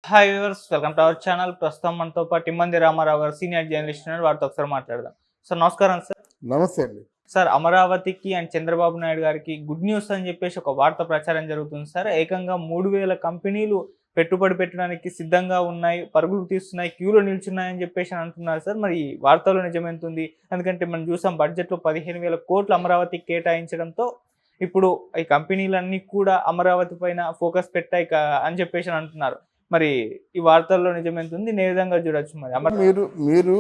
Hi viewers, welcome to our channel. ప్రస్తుతం మనతో పాటు ఇమ్మంది రామారావు గారు సీనియర్ జర్నలిస్ట్ ఉన్నారు. వారితో ఒకసారి మాట్లాడదాం. సార్ నమస్కారం సార్. నమస్తే అండి. సార్, అమరావతికి అండ్ చంద్రబాబు నాయుడు గారికి గుడ్ న్యూస్ అని చెప్పేసి ఒక వార్త ప్రచారం జరుగుతుంది సార్. ఏకంగా 3,000 కంపెనీలు పెట్టుబడి పెట్టడానికి సిద్ధంగా ఉన్నాయి, పరుగులు తీస్తున్నాయి, క్యూలో నిల్చున్నాయని చెప్పేసి అంటున్నారు సార్. మరి ఈ వార్తలో నిజమెంతుంది? ఎందుకంటే మనం చూసాం బడ్జెట్లో 15,000 కోట్లు అమరావతికి కేటాయించడంతో ఇప్పుడు ఈ కంపెనీలన్నీ కూడా అమరావతి పైన ఫోకస్ పెట్టాయి అని చెప్పేసి అంటున్నారు. మరి ఈ వార్తల్లో నిజమెంతుంది? ఏ విధంగా చూడొచ్చు? మరి మీరు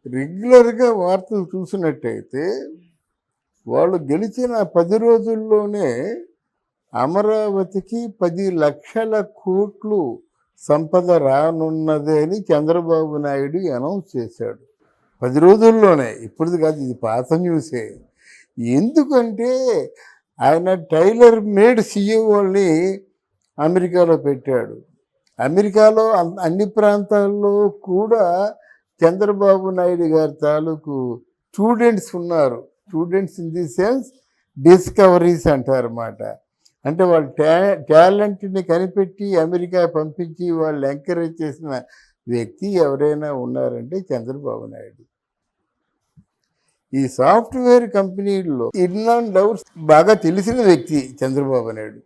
రెగ్యులర్గా వార్తలు చూసినట్టయితే వాళ్ళు గెలిచిన 10 రోజుల్లోనే అమరావతికి 10 లక్షల కోట్లు సంపద రానున్నది అని చంద్రబాబు నాయుడు అనౌన్స్ చేశాడు. 10 రోజుల్లోనే, ఇప్పటిది కాదు, ఇది పాత న్యూసే. ఎందుకంటే ఆయన టైలర్ మేడ్ సీఈఓల్ని అమెరికాలో పెట్టాడు. అమెరికాలో అన్ని ప్రాంతాల్లో కూడా చంద్రబాబు నాయుడు గారి తాలూకు స్టూడెంట్స్ ఉన్నారు. Students in the sense discoveries అంటారన్నమాట. అంటే వాళ్ళు టాలెంట్ని కనిపెట్టి అమెరికా పంపించి వాళ్ళు ఎంకరేజ్ చేసిన వ్యక్తి ఎవరైనా ఉన్నారంటే చంద్రబాబు నాయుడు. ఈ సాఫ్ట్వేర్ కంపెనీల్లో ఇన్ అండ్ అవుట్స్ బాగా తెలిసిన వ్యక్తి చంద్రబాబు నాయుడు.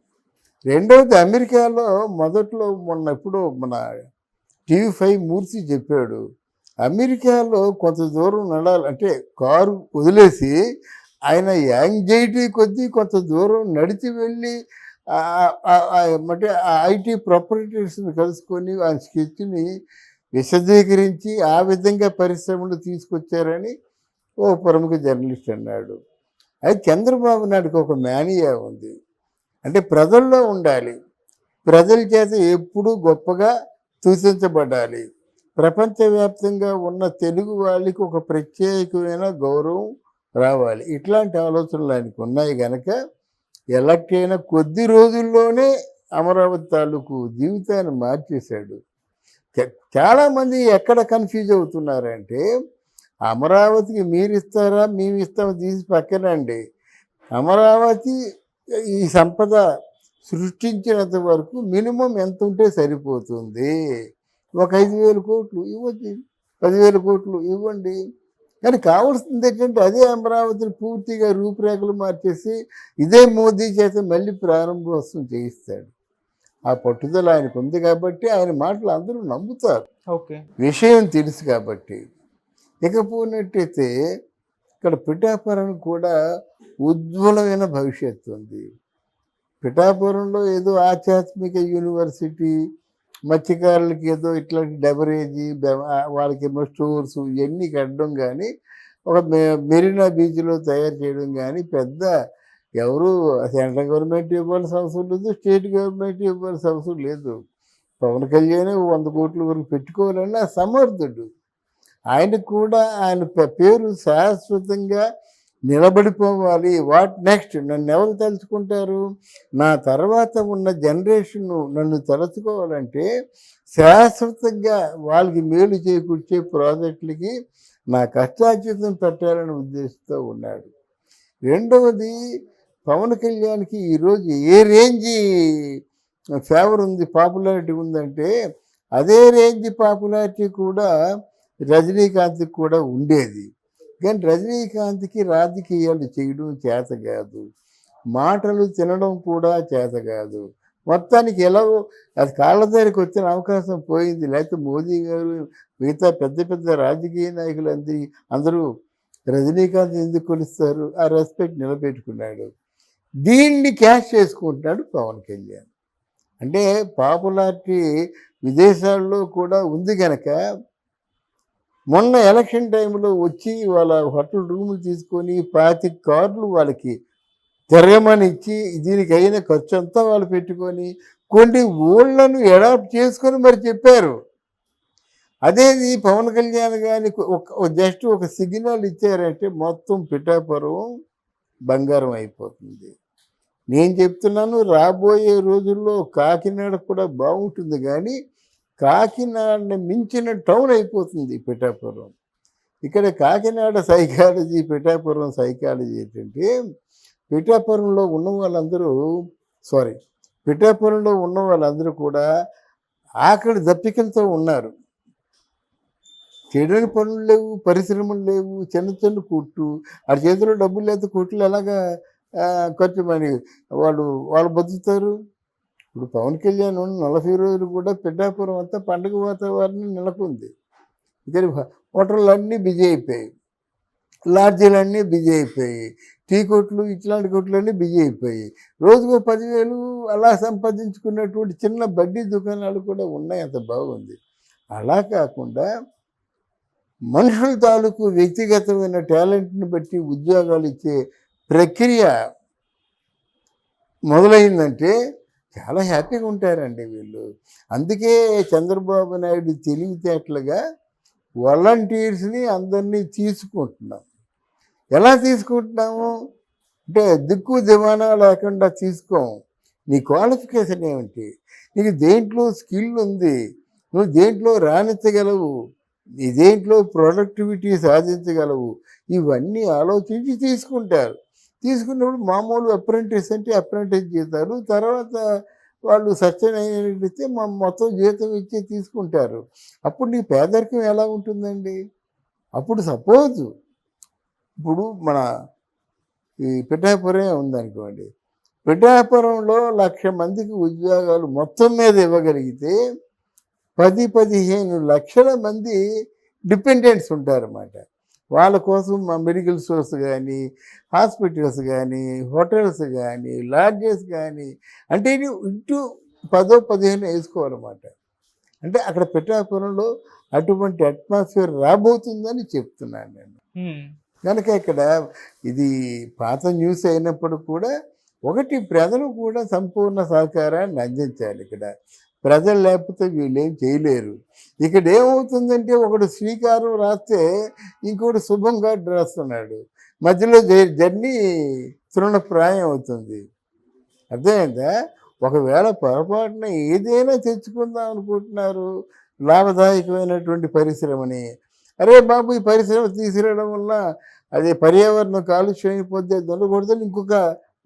రెండవది, అమెరికాలో మొదట్లో ఎప్పుడో మన TV5 మూర్తి చెప్పాడు, అమెరికాలో కొంత దూరం నడాలంటే కారు వదిలేసి ఆయన యాంగ్జైటీ కొద్దీ కొంత దూరం నడిచి వెళ్ళి అంటే IT ప్రొపరేటర్స్ని కలుసుకొని ఆ స్కెచ్ని విశదీకరించి ఆ విధంగా పరిశ్రమలు తీసుకొచ్చారని ఓ ప్రముఖ జర్నలిస్ట్ అన్నాడు. అయితే చంద్రబాబు నాయుడుకి ఒక మేనియా ఉంది. అంటే ప్రజల్లో ఉండాలి, ప్రజల చేత ఎప్పుడూ గొప్పగా సూచించబడాలి, ప్రపంచవ్యాప్తంగా ఉన్న తెలుగు వాళ్ళకి ఒక ప్రత్యేకమైన గౌరవం రావాలి. ఇట్లాంటి ఆలోచనలు ఆయనకు ఉన్నాయి కనుక ఎలక్ట్ అయిన కొద్ది రోజుల్లోనే అమరావతి తాలూకు జీవితాన్ని మార్చేశాడు. చాలామంది ఎక్కడ కన్ఫ్యూజ్ అవుతున్నారంటే, అమరావతికి మీరు ఇస్తారా మేము ఇస్తామో తీసి పక్కనండి, అమరావతి ఈ సంపద సృష్టించినంత వరకు మినిమం ఎంత ఉంటే సరిపోతుంది. ఒక 5,000 కోట్లు ఇవ్వచ్చు, 10,000 కోట్లు ఇవ్వండి. కానీ కావాల్సింది ఏంటంటే అదే అమరావతిని పూర్తిగా రూపురేఖలు మార్చేసి ఇదే మోదీ చేత మళ్ళీ ప్రారంభోత్సవం చేయిస్తాడు. ఆ పట్టుదల ఆయనకు ఉంది కాబట్టి ఆయన మాటలు అందరూ నమ్ముతారు. ఓకే, విషయం తెలుసు కాబట్టి. ఇకపోయినట్టయితే ఇక్కడ పిఠాపురం కూడా ఉజ్వలమైన భవిష్యత్తు ఉంది. పిఠాపురంలో ఏదో ఆధ్యాత్మిక యూనివర్సిటీ, మత్స్యకారులకి ఏదో ఇట్లాంటి డెబరేజీ, వాళ్ళకేమో స్టోర్స్ ఇవన్నీ కట్టడం కానీ, ఒక మెరీనా బీచ్లో తయారు చేయడం కానీ పెద్ద ఎవరు సెంట్రల్ గవర్నమెంట్ ఇవ్వాల్సిన అవసరం లేదు, స్టేట్ గవర్నమెంట్ ఇవ్వాల్సిన అవసరం లేదు. పవన్ కళ్యాణ్ 100 కోట్ల వరకు పెట్టుకోవాలన్నా సమర్థుడు. ఆయనకు కూడా ఆయన పేరు శాశ్వతంగా నిలబడిపోవాలి. What next? నన్ను ఎవరు తలుచుకుంటారు? నా తర్వాత ఉన్న జనరేషన్ నన్ను తలుచుకోవాలంటే శాశ్వతంగా వాళ్ళకి మేలు చేకూర్చే ప్రాజెక్టులకి నా కష్టార్జితం పెట్టాలనే ఉద్దేశంతో ఉన్నాడు. రెండవది, పవన్ కళ్యాణ్కి ఈరోజు ఏ రేంజి ఫేవర్ ఉంది, పాపులారిటీ ఉందంటే అదే రేంజ్ పాపులారిటీ కూడా రజనీకాంత్కి కూడా ఉండేది. కానీ రజనీకాంత్కి రాజకీయాలు చేయడం చేత కాదు, మాటలు తినడం కూడా చేత కాదు. మొత్తానికి ఎలాగో అది కాళ్ళ దగ్గరికి వచ్చిన అవకాశం పోయింది. లేకపోతే మోదీ గారు మిగతా పెద్ద పెద్ద రాజకీయ నాయకులు అందరూ రజనీకాంత్ ఎందుకు కొలుస్తారు? ఆ రెస్పెక్ట్ నిలబెట్టుకున్నాడు. దీన్ని క్యాష్ చేసుకుంటున్నాడు పవన్ కళ్యాణ్. అంటే పాపులారిటీ విదేశాల్లో కూడా ఉంది కనుక మొన్న ఎలక్షన్ టైంలో వచ్చి వాళ్ళ హోటల్ రూములు తీసుకొని 25 కార్లు వాళ్ళకి తిరగమని ఇచ్చి దీనికి అయిన ఖర్చు అంతా వాళ్ళు పెట్టుకొని కొన్ని ఊళ్ళను అడాప్ట్ చేసుకొని మరి చెప్పారు. అదేది పవన్ కళ్యాణ్ గారికి జస్ట్ ఒక సిగ్నల్ ఇచ్చారంటే మొత్తం పిఠాపురం బంగారం అయిపోతుంది. నేను చెప్తున్నాను, రాబోయే రోజుల్లో కాకినాడ కూడా బాగుంటుంది, కానీ కాకినాడని మించిన టౌన్ అయిపోతుంది పిఠాపురం. ఇక్కడ కాకినాడ సైకాలజీ, పిఠాపురం సైకాలజీ ఏంటంటే, పిఠాపురంలో ఉన్న వాళ్ళందరూ కూడా ఆకలి దప్పికలతో ఉన్నారు. చేయడానికి పనులు లేవు, పరిశ్రమలు లేవు, చిన్న చిన్న కొట్టు. ఆ చేతిలో డబ్బులు లేకపోతే కొట్లు ఎలాగా ఖర్చు మరి వాళ్ళు బతుకుతారు. ఇప్పుడు పవన్ కళ్యాణ్ 40 రోజులు కూడా పిఠాపురం అంతా పండుగ వాతావరణం నెలకొంది. ఇక్కడ హోటళ్ళన్నీ బిజీ అయిపోయాయి, లాడ్జీలన్నీ బిజీ అయిపోయాయి, టీ కొట్లు ఇట్లాంటి కొట్లన్నీ బిజీ అయిపోయాయి. రోజుకో 10,000 అలా సంపాదించుకున్నటువంటి చిన్న బడ్డీ దుకాణాలు కూడా ఉన్నాయి. అంత బాగుంది. అలా కాకుండా మనుషుల తాలూకు వ్యక్తిగతమైన టాలెంట్ని బట్టి ఉద్యోగాలు ఇచ్చే ప్రక్రియ మొదలైందంటే చాలా హ్యాపీగా ఉంటారండి వీళ్ళు. అందుకే చంద్రబాబు నాయుడు తెలివితేటలుగా వాలంటీర్స్ని అందరినీ తీసుకుంటున్నాం. ఎలా తీసుకుంటున్నాము అంటే దిక్కు దివానా లేకుండా తీసుకోం. నీ క్వాలిఫికేషన్ ఏమిటి, నీకు దేంట్లో స్కిల్ ఉంది, నువ్వు దేంట్లో రాణించగలవు, నీ దేంట్లో ప్రొడక్టివిటీ సాధించగలవు, ఇవన్నీ ఆలోచించి తీసుకుంటారు. తీసుకున్నప్పుడు మామూలు అప్రెంటిస్ అంటే అప్రెంటిస్ జీతాలు, తర్వాత వాళ్ళు సస్టైన్ అయినట్లయితే మొత్తం జీతం ఇచ్చి తీసుకుంటారు. అప్పుడు నీ పేదరికం ఎలా ఉంటుందండి? అప్పుడు సపోజ్ ఇప్పుడు మన ఈ పిఠాపురం ఉందనుకోండి, పిఠాపురంలో 1,00,000 మందికి ఉద్యోగాలు మొత్తం మీద ఇవ్వగలిగితే 10-15 లక్షల మంది డిపెండెంట్స్ ఉంటారన్నమాట. వాళ్ళ కోసం మా మెడికల్ స్టోర్స్ కానీ, హాస్పిటల్స్ కానీ, హోటల్స్ కానీ, లాడ్జెస్ కానీ, అంటే ఇది ఇంటూ 10-15 వేసుకోవాలన్నమాట. అంటే అక్కడ పిఠాపురంలో అటువంటి అట్మాస్ఫియర్ రాబోతుందని చెప్తున్నాను నేను. కనుక ఇక్కడ ఇది పాత న్యూస్ అయినప్పుడు కూడా ఒకటి ప్రజలు కూడా సంపూర్ణ సహకారాన్ని అందించాలి. ఇక్కడ ప్రజలు లేకపోతే వీళ్ళేం చేయలేరు. ఇక్కడ ఏమవుతుందంటే ఒకడు శ్రీకారం రాస్తే ఇంకోటి శుభంగా రాస్తున్నాడు, మధ్యలో జర్నీ తృణప్రాయం అవుతుంది. అర్థమైందా? ఒకవేళ పొరపాటున ఏదైనా తెచ్చుకుందాం అనుకుంటున్నారు లాభదాయకమైనటువంటి పరిశ్రమని, అరే బాబు ఈ పరిశ్రమ తీసుకురావడం వల్ల అదే పర్యావరణం కాలుష్యం అయిపోతే దొండకూడదని ఇంకొక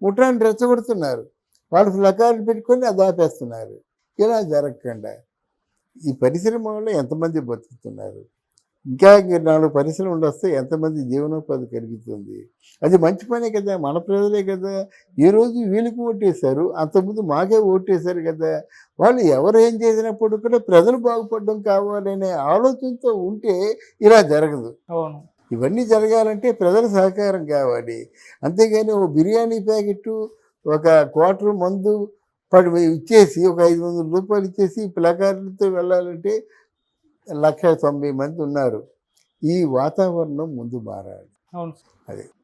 ముఠాన్ని రెచ్చగొడుతున్నారు. వాళ్ళు ప్లకార్డులు పెట్టుకొని అది ఆపేస్తున్నారు. ఇలా జరగకుండా ఈ పరిశ్రమ వల్ల ఎంతమంది బతుకుతున్నారు, ఇంకా 4 పరిశ్రమలు వస్తే ఎంతమంది జీవనోపాధి కలుగుతుంది. అది మంచి పనే కదా, మన ప్రజలే కదా. ఈరోజు వీళ్ళకి ఓటేశారు, అంతకుముందు మాకే ఓటేశారు కదా. వాళ్ళు ఎవరు ఏం చేసినప్పుడు కూడా ప్రజలు బాగుపడడం కావాలనే ఆలోచనతో ఉంటే ఇలా జరగదు. అవును. ఇవన్నీ జరగాలంటే ప్రజల సహకారం కావాలి. అంతేగాని ఓ బిర్యానీ ప్యాకెట్టు, ఒక క్వార్టర్ మందు ఇచ్చేసి ఒక 500 రూపాయలు ఇచ్చేసి ప్లకార్డులతో వెళ్ళాలంటే 1,90,000 మంది ఉన్నారు. ఈ వాతావరణం ముందు మారాలి. అవును. అదే